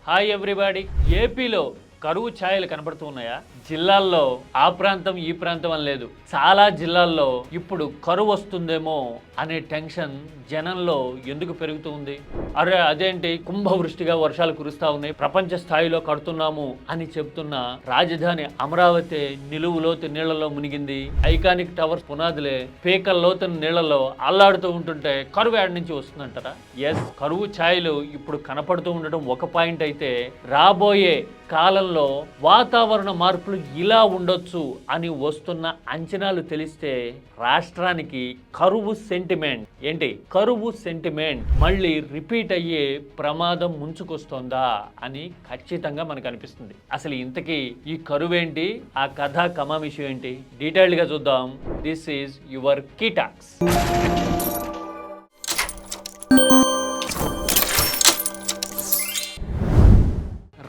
Hi everybody. ఏపీలో కరువు ఛాయలు కనబడుతూ ఉన్నాయా? జిల్లాల్లో ఆ ప్రాంతం ఈ ప్రాంతం అని లేదు, చాలా జిల్లాల్లో ఇప్పుడు కరువు వస్తుందేమో అనే టెన్షన్ జనంలో ఎందుకు పెరుగుతూ ఉంది? అరే అదేంటి కుంభవృష్టిగా వర్షాలు కురుస్తా ఉన్నాయి, ప్రపంచ స్థాయిలో కడుతున్నాము అని చెప్తున్న రాజధాని అమరావతి నిలువు లోతు నీళ్లలో మునిగింది. ఐకానిక్ టవర్స్ పునాదులే పీకల లోతున నీళ్లలో అల్లాడుతూ ఉంటుంటే కరువు ఏడ నుంచి వస్తుందంటారా? ఎస్, కరువు ఛాయలు ఇప్పుడు కనపడుతూ ఉండటం ఒక పాయింట్ అయితే, రాబోయే కాలంలో వాతావరణ మార్పులు ఇలా ఉండొచ్చు అని వస్తున్న అంచనాలు తెలిస్తే రాష్ట్రానికి కరువు సెంటిమెంట్ మళ్ళీ రిపీట్ అయ్యే ప్రమాదం ముంచుకొస్తోందా అని ఖచ్చితంగా మనకు అనిపిస్తుంది. అసలు ఇంతకీ ఈ కరువేంటి, ఆ కథ కమామిషం ఏంటి, డీటెయిల్డ్గా చూద్దాం. This is your key talks.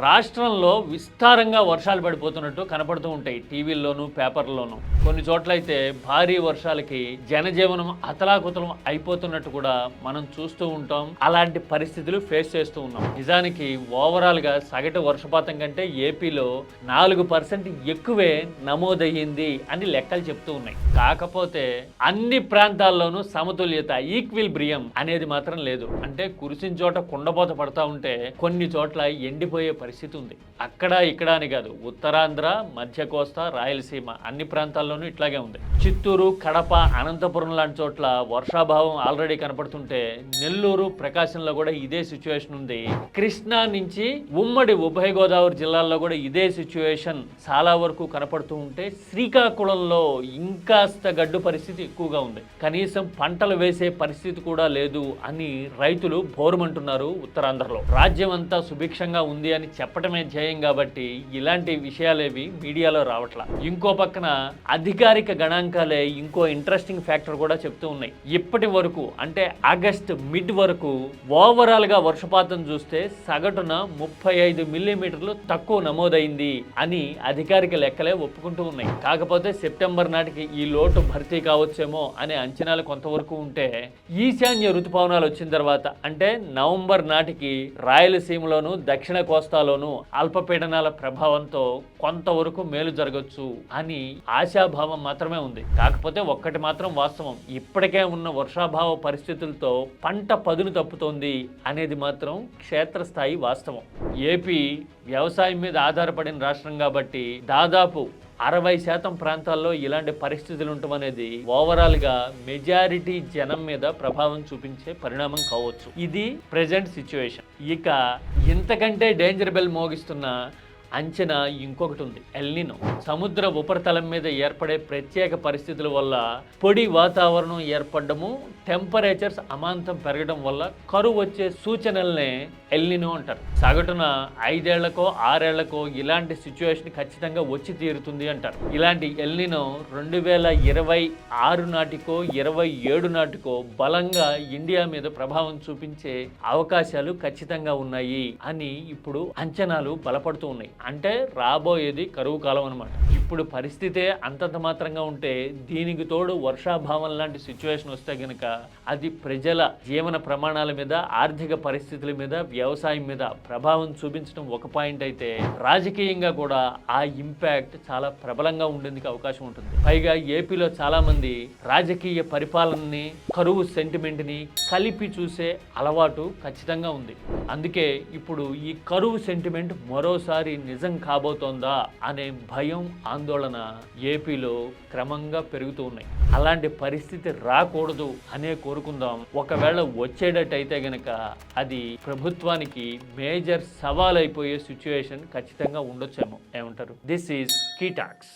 రాష్ట్రంలో విస్తారంగా వర్షాలు పడిపోతున్నట్టు కనపడుతూ ఉంటాయి టీవీల్లోనూ పేపర్లోనూ. కొన్ని చోట్లయితే భారీ వర్షాలకి జనజీవనం అతలాకుతలం అయిపోతున్నట్టు కూడా మనం చూస్తూ ఉంటాం. అలాంటి పరిస్థితులు ఫేస్ చేస్తూ ఉన్నాం. నిజానికి ఓవరాల్గా సగటు వర్షపాతం కంటే ఏపీలో 4% ఎక్కువే నమోదయ్యింది అని లెక్కలు చెప్తూ ఉన్నాయి. కాకపోతే అన్ని ప్రాంతాల్లోనూ సమతుల్యత, ఈక్విలిబ్రియం అనేది మాత్రం లేదు. అంటే కురిసిన చోట కుండపోత పడతా ఉంటే కొన్ని చోట్ల ఎండిపోయే పరిస్థితి ఉంది. అక్కడ ఇక్కడ అని కాదు, ఉత్తరాంధ్ర, మధ్య కోస్తా, రాయలసీమ అన్ని ప్రాంతాల్లోనూ ఇట్లాగే ఉంది. చిత్తూరు, కడప, అనంతపురం లాంటి చోట్ల వర్షాభావం ఆల్రెడీ కనపడుతుంటే నెల్లూరు, ప్రకాశంలో కూడా ఇదే సిచ్యువేషన్ ఉంది. కృష్ణా నుంచి ఉమ్మడి ఉభయ గోదావరి జిల్లాల్లో కూడా ఇదే సిచ్యువేషన్ చాలా వరకు కనపడుతూ ఉంటే, శ్రీకాకుళంలో ఇంకాస్త గడ్డు పరిస్థితి ఎక్కువగా ఉంది. కనీసం పంటలు వేసే పరిస్థితి కూడా లేదు అని రైతులు బోరుమంటున్నారు. ఉత్తరాంధ్రలో రాజ్యం అంతా సుభిక్షంగా ఉంది అని చెప్పటమే ధ్యేయం కాబట్టి ఇలాంటి విషయాలేవి మీడియాలో రావట్లా. ఇంకో పక్కన అధికారిక గణాంకాలే ఇంకో ఇంట్రెస్టింగ్ ఫ్యాక్టర్ కూడా చెప్తూ ఉన్నాయి. ఇప్పటి వరకు అంటే ఆగస్ట్ మిడ్ వరకు ఓవరాల్ గా వర్షపాతం చూస్తే సగటున 35 మిల్లీమీటర్లు తక్కువ నమోదైంది అని అధికారిక లెక్కలే ఒప్పుకుంటూ ఉన్నాయి. కాకపోతే సెప్టెంబర్ నాటికి ఈ లోటు భర్తీ కావచ్చేమో అనే అంచనాలు కొంతవరకు ఉంటే, ఈశాన్య ఋతుపవనాలు వచ్చిన తర్వాత అంటే నవంబర్ నాటికి రాయలసీమలోను, దక్షిణ కోస్తాలోను అల్పపీడనాల ప్రభావంతో కొంతవరకు మేలు జరగచ్చు అని ఆశాభావం మాత్రమే ఉంది. కాకపోతే ఒక్కటి మాత్రం వాస్తవం, ఇప్పటికే ఉన్న వర్షాభావ పరిస్థితులతో పంట పదును తప్పుతోంది అనేది మాత్రం క్షేత్రస్థాయి వాస్తవం. ఏపీ వ్యవసాయం మీద ఆధారపడిన రాష్ట్రం కాబట్టి దాదాపు 60% ప్రాంతాల్లో ఇలాంటి పరిస్థితులు ఉండటం అనేది ఓవరాల్గా మెజారిటీ జనం మీద ప్రభావం చూపించే పరిణామం కావచ్చు. ఇది ప్రెజెంట్ సిచ్యువేషన్. ఇక ఇంతకంటే డేంజర్ బెల్ మోగిస్తున్న అంచనా ఇంకొకటి ఉంది, ఎల్నినో. సముద్ర ఉపరితలం మీద ఏర్పడే ప్రత్యేక పరిస్థితుల వల్ల పొడి వాతావరణం ఏర్పడము, టెంపరేచర్స్ అమాంతం పెరగడం వల్ల కరువు వచ్చే సూచనల్నే ఎల్నినో అంటారు. సగటున 5 ఏళ్లకో 6 ఏళ్లకో ఇలాంటి సిచ్యువేషన్ ఖచ్చితంగా వచ్చి తీరుతుంది అంటారు. ఇలాంటి ఎల్నినో 2026 నాటికో 27 నాటికో బలంగా ఇండియా మీద ప్రభావం చూపించే అవకాశాలు ఖచ్చితంగా ఉన్నాయి అని ఇప్పుడు అంచనాలు బలపడుతూ ఉన్నాయి. అంటే రాబోయేది కరువు కాలం అనమాట. ఇప్పుడు పరిస్థితే అంతంత మాత్రంగా ఉంటే దీనికి తోడు వర్షాభావం లాంటి సిచ్యువేషన్ వస్తే గనక అది ప్రజల జీవన ప్రమాణాల మీద, ఆర్థిక పరిస్థితుల మీద, వ్యవసాయం మీద ప్రభావం చూపించడం ఒక పాయింట్ అయితే, రాజకీయంగా కూడా ఆ ఇంపాక్ట్ చాలా ప్రబలంగా ఉండేందుకు అవకాశం ఉంటుంది. పైగా ఏపీలో చాలా మంది రాజకీయ పరిపాలనని, కరువు సెంటిమెంట్ని కలిపి చూసే అలవాటు ఖచ్చితంగా ఉంది. అందుకే ఇప్పుడు ఈ కరువు సెంటిమెంట్ మరోసారి నిజం కాబోతోందా అనే భయం, ఆందోళన ఏపీలో క్రమంగా పెరుగుతూ ఉన్నాయి. అలాంటి పరిస్థితి రాకూడదు అనే కోరుకుందాం. ఒకవేళ వచ్చేటట్టయితే గనక అది ప్రభుత్వానికి మేజర్ సవాల్ అయిపోయే సిచ్యువేషన్ ఖచ్చితంగా ఉండొచ్చేమో. ఏమంటారు? This is key talks.